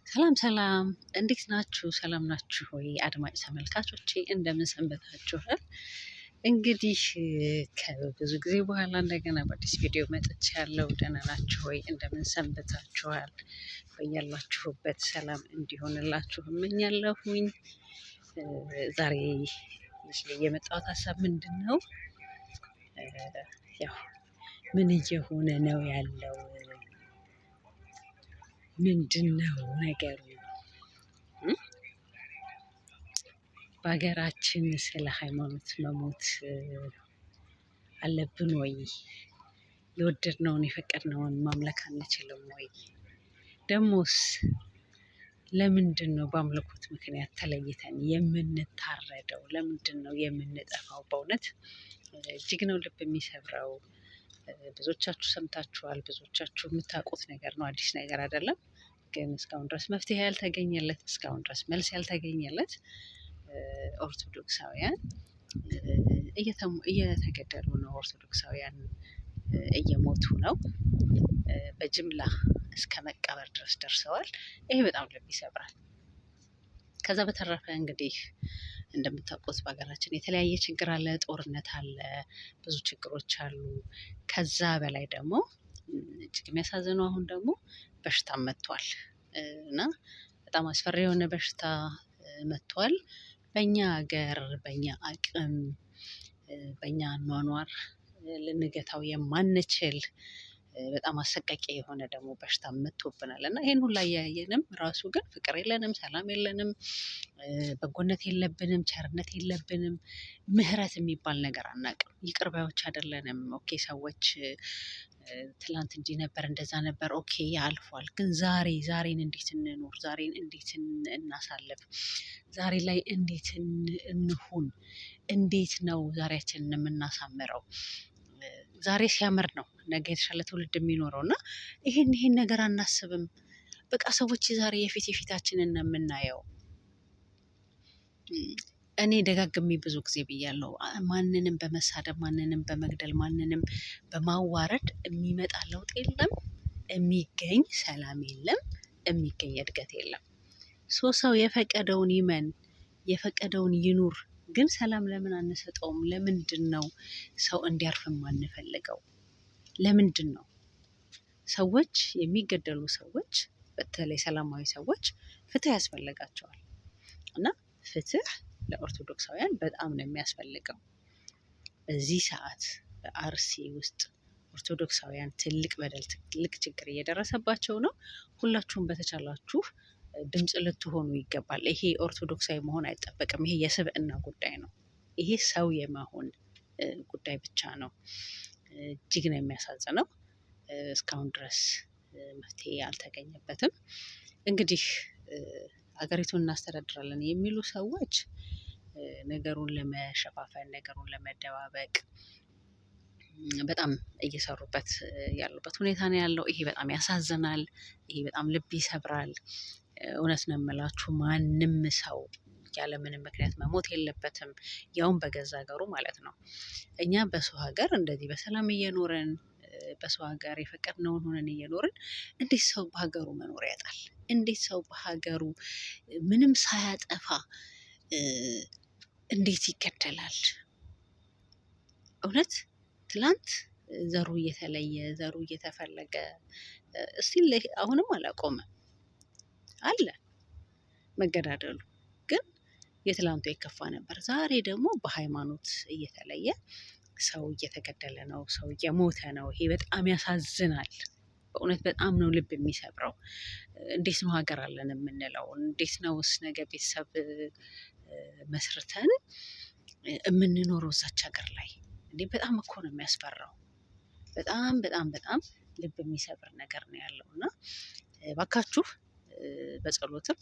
ሰላም ሰላም፣ እንዴት ናችሁ? ሰላም ናችሁ ወይ? አድማጭ ተመልካቾቼ እንደምን ሰንበታችኋል? እንግዲህ ከብዙ ጊዜ በኋላ እንደገና በአዲስ ቪዲዮ መጥቻለሁ። ደህና ናችሁ ወይ? እንደምን ሰንበታችኋል? በያላችሁበት ሰላም እንዲሆንላችሁ እመኛለሁኝ። ዛሬ የመጣሁት ሀሳብ ምንድን ነው? ያው ምን እየሆነ ነው ያለው? ምንድን ነው ነገሩ? በሀገራችን ስለ ሃይማኖት መሞት አለብን ወይ? የወደድነውን የፈቀድነውን ማምለክ አንችልም ወይ? ደሞስ ለምንድን ነው በአምልኮት ምክንያት ተለይተን የምንታረደው? ለምንድን ነው የምንጠፋው? በእውነት እጅግ ነው ልብ የሚሰብረው። ብዙዎቻችሁ ሰምታችኋል፣ ብዙዎቻችሁ የምታውቁት ነገር ነው፣ አዲስ ነገር አይደለም። ግን እስካሁን ድረስ መፍትሄ ያልተገኘለት፣ እስካሁን ድረስ መልስ ያልተገኘለት ኦርቶዶክሳውያን እየተገደሉ ነው። ኦርቶዶክሳውያን እየሞቱ ነው። በጅምላ እስከ መቃበር ድረስ ደርሰዋል። ይሄ በጣም ልብ ይሰብራል። ከዛ በተረፈ እንግዲህ እንደምታውቁት በሀገራችን የተለያየ ችግር አለ፣ ጦርነት አለ፣ ብዙ ችግሮች አሉ። ከዛ በላይ ደግሞ እጅግ የሚያሳዝነው አሁን ደግሞ በሽታም መጥቷል እና በጣም አስፈሪ የሆነ በሽታ መጥቷል። በእኛ ሀገር በእኛ አቅም በእኛ አኗኗር ልንገታው የማንችል በጣም አሰቃቂ የሆነ ደግሞ በሽታ መጥቶብናል እና ይሄን ሁላ እያየንም ራሱ ግን ፍቅር የለንም፣ ሰላም የለንም፣ በጎነት የለብንም፣ ቸርነት የለብንም፣ ምህረት የሚባል ነገር አናውቅም። ይቅር ባዮች አይደለንም። ኦኬ ሰዎች ትላንት እንዲህ ነበር እንደዛ ነበር፣ ኦኬ አልፏል። ግን ዛሬን እንዴት እንኖር? ዛሬን እንዴት እናሳልፍ? ዛሬ ላይ እንዴት እንሁን? እንዴት ነው ዛሬያችንን የምናሳምረው? ዛሬ ሲያምር ነው ነገ የተሻለ ትውልድ የሚኖረው እና ይሄን ነገር አናስብም። በቃ ሰዎች ዛሬ የፊታችንን ነው የምናየው። እኔ ደጋግሜ ብዙ ጊዜ ብያለሁ፣ ማንንም በመሳደብ ማንንም በመግደል ማንንም በማዋረድ የሚመጣ ለውጥ የለም፣ የሚገኝ ሰላም የለም፣ የሚገኝ እድገት የለም። ሰው የፈቀደውን ይመን፣ የፈቀደውን ይኑር። ግን ሰላም ለምን አንሰጠውም? ለምንድን ነው ሰው እንዲያርፍ የማንፈልገው? ለምንድን ነው ሰዎች የሚገደሉ? ሰዎች በተለይ ሰላማዊ ሰዎች ፍትህ ያስፈልጋቸዋል እና ፍትህ ለኦርቶዶክሳውያን በጣም ነው የሚያስፈልገው። በዚህ ሰዓት በአርሲ ውስጥ ኦርቶዶክሳውያን ትልቅ በደል፣ ትልቅ ችግር እየደረሰባቸው ነው። ሁላችሁም በተቻላችሁ ድምፅ ልትሆኑ ይገባል። ይሄ ኦርቶዶክሳዊ መሆን አይጠበቅም። ይሄ የስብዕና ጉዳይ ነው። ይሄ ሰው የመሆን ጉዳይ ብቻ ነው። እጅግ ነው የሚያሳዝነው። እስካሁን ድረስ መፍትሄ አልተገኘበትም። እንግዲህ ሀገሪቱን እናስተዳድራለን የሚሉ ሰዎች ነገሩን ለመሸፋፈን፣ ነገሩን ለመደባበቅ በጣም እየሰሩበት ያሉበት ሁኔታ ነው ያለው። ይሄ በጣም ያሳዝናል። ይሄ በጣም ልብ ይሰብራል። እውነት ነው የምላችሁ፣ ማንም ሰው ያለምንም ምክንያት መሞት የለበትም፣ ያውም በገዛ ሀገሩ ማለት ነው። እኛ በሰው ሀገር እንደዚህ በሰላም እየኖርን፣ በሰው ሀገር የፈቀድነውን ሆነን እየኖርን እንዴት ሰው በሀገሩ መኖር ያጣል? እንዴት ሰው በሀገሩ ምንም ሳያጠፋ እንዴት ይገደላል? እውነት ትላንት ዘሩ እየተለየ ዘሩ እየተፈለገ እስቲል አሁንም አላቆመም አለ መገዳደሉ። ግን የትላንቱ የከፋ ነበር። ዛሬ ደግሞ በሃይማኖት እየተለየ ሰው እየተገደለ ነው፣ ሰው እየሞተ ነው። ይሄ በጣም ያሳዝናል። በእውነት በጣም ነው ልብ የሚሰብረው። እንዴት ነው ሀገር አለን የምንለው? እንዴት ነውስ ነገ ቤተሰብ መስርተን የምንኖረው እዛች ሀገር ላይ? እንዴ በጣም እኮ ነው የሚያስፈራው። በጣም በጣም በጣም ልብ የሚሰብር ነገር ነው ያለው እና እባካችሁ በጸሎትም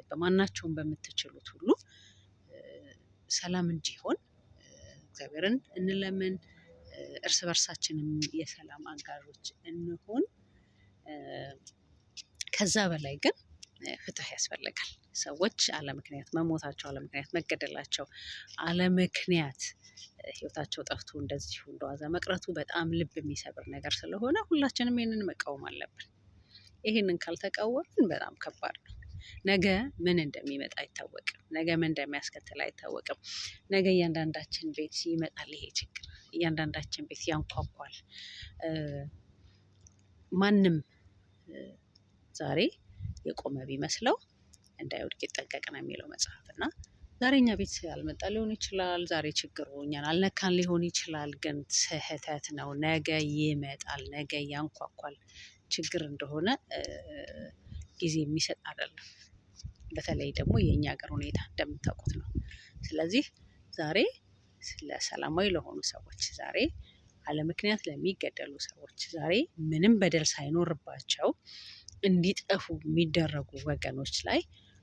በማናቸውም በምትችሉት ሁሉ ሰላም እንዲሆን እግዚአብሔርን እንለምን። እርስ በርሳችንም የሰላም አጋሮች እንሆን። ከዛ በላይ ግን ፍትህ ያስፈልጋል። ሰዎች አለምክንያት መሞታቸው፣ አለምክንያት መገደላቸው፣ አለምክንያት ህይወታቸው ጠፍቶ እንደዚሁ እንደዋዛ መቅረቱ በጣም ልብ የሚሰብር ነገር ስለሆነ ሁላችንም ይህንን መቃወም አለብን። ይህንን ካልተቃወምን በጣም ከባድ ነው። ነገ ምን እንደሚመጣ አይታወቅም። ነገ ምን እንደሚያስከትል አይታወቅም። ነገ እያንዳንዳችን ቤት ይመጣል ይሄ ችግር፣ እያንዳንዳችን ቤት ያንኳኳል። ማንም ዛሬ የቆመ ቢመስለው እንዳይወድቅ ይጠንቀቅ ነው የሚለው መጽሐፍ እና ዛሬ እኛ ቤት ያልመጣ ሊሆን ይችላል። ዛሬ ችግሩ እኛን አልነካን ሊሆን ይችላል። ግን ስህተት ነው። ነገ ይመጣል። ነገ ያንኳኳል። ችግር እንደሆነ ጊዜ የሚሰጥ አይደለም። በተለይ ደግሞ የእኛ ሀገር ሁኔታ እንደምታውቁት ነው። ስለዚህ ዛሬ ለሰላማዊ ለሆኑ ሰዎች፣ ዛሬ አለምክንያት ለሚገደሉ ሰዎች፣ ዛሬ ምንም በደል ሳይኖርባቸው እንዲጠፉ የሚደረጉ ወገኖች ላይ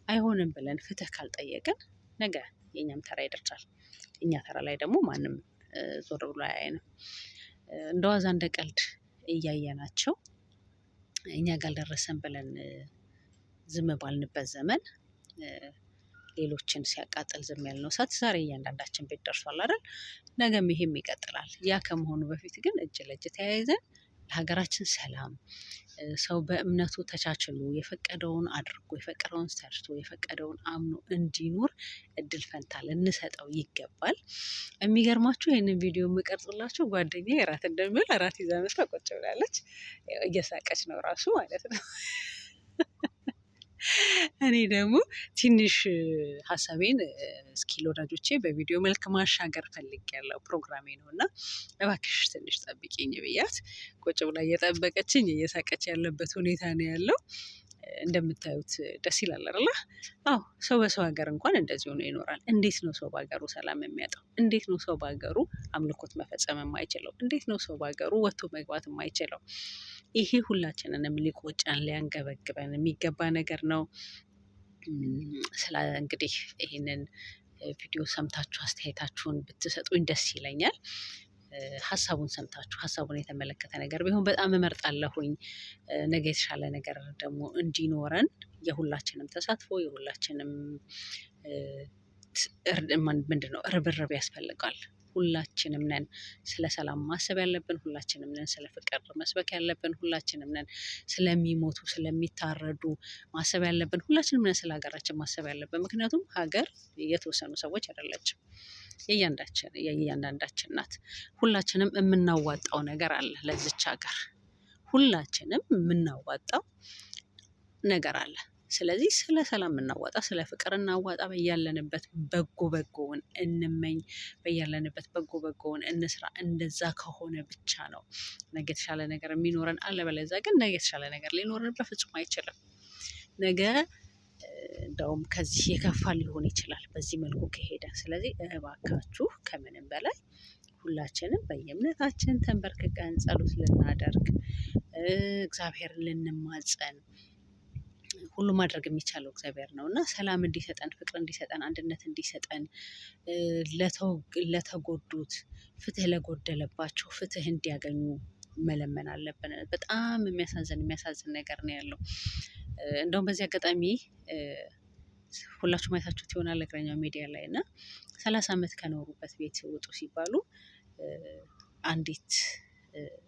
አይሆንም ብለን ፍትህ ካልጠየቅን ነገ የእኛም ተራ ይደርሳል። እኛ ተራ ላይ ደግሞ ማንም ዞር ብሎ አያየንም። እንደ ዋዛ እንደ ቀልድ እያየናቸው እኛ ጋር አልደረሰም ብለን ዝም ባልንበት ዘመን ሌሎችን ሲያቃጥል ዝም ያልነው እሳት ዛሬ እያንዳንዳችን ቤት ደርሷል አይደል? ነገም ይሄም ይቀጥላል። ያ ከመሆኑ በፊት ግን እጅ ለእጅ ተያይዘን ለሀገራችን ሰላም፣ ሰው በእምነቱ ተቻችሎ የፈቀደውን አድርጎ የፈቀደውን ሰርቶ የፈቀደውን አምኖ እንዲኖር እድል ፈንታ ልንሰጠው ይገባል። የሚገርማችሁ ይህንን ቪዲዮ የምቀርጽላችሁ ጓደኛዬ እራት እንደምል እራት ይዛ መጥታ ቁጭ ብላለች። እየሳቀች ነው ራሱ ማለት ነው። እኔ ደግሞ ትንሽ ሀሳቤን እስኪ ለወዳጆቼ በቪዲዮ መልክ ማሻገር ፈልጌያለሁ። ፕሮግራሜ ነው እና እባክሽ ትንሽ ጠብቂኝ ብያት ቁጭ ብላ እየጠበቀችኝ እየሳቀች ያለበት ሁኔታ ነው ያለው። እንደምታዩት ደስ ይላል አይደል? አዎ፣ ሰው በሰው ሀገር እንኳን እንደዚህ ሆኖ ይኖራል። እንዴት ነው ሰው በሀገሩ ሰላም የሚያጣው? እንዴት ነው ሰው በሀገሩ አምልኮት መፈጸም የማይችለው? እንዴት ነው ሰው በሀገሩ ወጥቶ መግባት የማይችለው? ይሄ ሁላችንንም ሊቆጨን ሊያንገበግበን የሚገባ ነገር ነው። እንግዲህ ይሄንን ቪዲዮ ሰምታችሁ አስተያየታችሁን ብትሰጡኝ ደስ ይለኛል። ሀሳቡን ሰምታችሁ ሀሳቡን የተመለከተ ነገር ቢሆን በጣም እመርጣለሁኝ። ነገ የተሻለ ነገር ደግሞ እንዲኖረን የሁላችንም ተሳትፎ የሁላችንም ምንድነው ርብርብ ያስፈልጋል። ሁላችንም ነን ስለ ሰላም ማሰብ ያለብን፣ ሁላችንም ነን ስለ ፍቅር መስበክ ያለብን፣ ሁላችንም ነን ስለሚሞቱ ስለሚታረዱ ማሰብ ያለብን፣ ሁላችንም ነን ስለ ሀገራችን ማሰብ ያለብን። ምክንያቱም ሀገር የተወሰኑ ሰዎች አይደለችም፣ የእያንዳንዳችን ናት። ሁላችንም የምናዋጣው ነገር አለ ለዚች ሀገር፣ ሁላችንም የምናዋጣው ነገር አለ። ስለዚህ ስለ ሰላም እናዋጣ፣ ስለ ፍቅር እናዋጣ። በያለንበት በጎውን እንመኝ፣ በያለንበት በጎውን እንስራ። እንደዛ ከሆነ ብቻ ነው ነገ የተሻለ ነገር የሚኖረን። አለበለዚያ ግን ነገ የተሻለ ነገር ሊኖረን በፍጹም አይችልም። ነገ እንደውም ከዚህ የከፋ ሊሆን ይችላል በዚህ መልኩ ከሄደ። ስለዚህ እባካችሁ ከምንም በላይ ሁላችንም በየእምነታችን ተንበርክከን ጸሎት ልናደርግ፣ እግዚአብሔርን ልንማጸን፣ ሁሉ ማድረግ የሚቻለው እግዚአብሔር ነው እና ሰላም እንዲሰጠን፣ ፍቅር እንዲሰጠን፣ አንድነት እንዲሰጠን፣ ለተጎዱት ፍትህ ለጎደለባቸው ፍትህ እንዲያገኙ መለመን አለብን። በጣም የሚያሳዝን ነገር ነው ያለው። እንደውም በዚህ አጋጣሚ ሁላችሁም አይታችሁት ይሆናል እግረኛው ሚዲያ ላይ እና 30 ዓመት ከኖሩበት ቤት ውጡ ሲባሉ አንዲት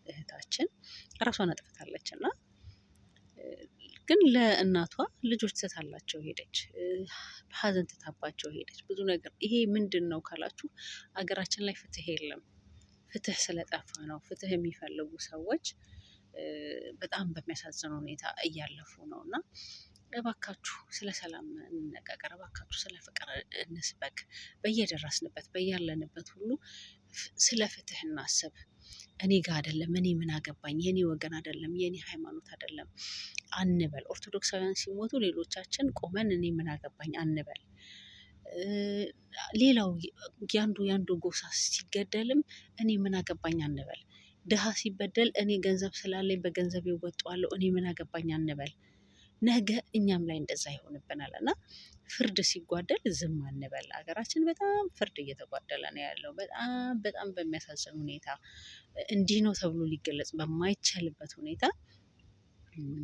እህታችን ራሷን አጥፍታለች እና ግን ለእናቷ ልጆች ትታላቸው ሄደች። ሀዘን ትታባቸው ሄደች። ብዙ ነገር ይሄ ምንድን ነው ካላችሁ አገራችን ላይ ፍትህ የለም። ፍትህ ስለጠፋ ነው። ፍትህ የሚፈልጉ ሰዎች በጣም በሚያሳዝን ሁኔታ እያለፉ ነው እና እባካችሁ ስለ ሰላም እንነጋገር። እባካችሁ ስለ ፍቅር እንስበክ። በየደረስንበት በያለንበት ሁሉ ስለ ፍትህ እናስብ። እኔ ጋር አይደለም፣ እኔ ምን አገባኝ፣ የኔ ወገን አይደለም፣ የኔ ሃይማኖት አይደለም አንበል። ኦርቶዶክሳውያን ሲሞቱ ሌሎቻችን ቆመን እኔ ምን አገባኝ አንበል። ሌላው ያንዱ ጎሳ ሲገደልም እኔ ምን አገባኝ አንበል። ድሃ ሲበደል እኔ ገንዘብ ስላለኝ በገንዘብ ይወጣዋለሁ እኔ ምን አገባኝ አንበል። ነገ እኛም ላይ እንደዛ ይሆንብናል እና ፍርድ ሲጓደል ዝም አንበል። ሀገራችን በጣም ፍርድ እየተጓደለ ነው ያለው። በጣም በሚያሳዝን ሁኔታ እንዲህ ነው ተብሎ ሊገለጽ በማይቻልበት ሁኔታ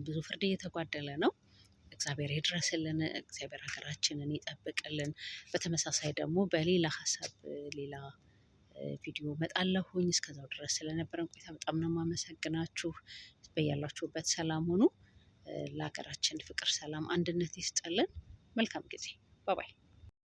ብዙ ፍርድ እየተጓደለ ነው። እግዚአብሔር ይድረስልን። እግዚአብሔር ሀገራችንን ይጠብቅልን። በተመሳሳይ ደግሞ በሌላ ሀሳብ ሌላ ቪዲዮ እመጣለሁኝ። እስከዛው ድረስ ስለነበረን ቆይታ በጣም ነው የማመሰግናችሁ። በያላችሁበት ሰላም ሁኑ። ለሀገራችን ፍቅር፣ ሰላም፣ አንድነት ይስጥልን። መልካም ጊዜ። ባባይ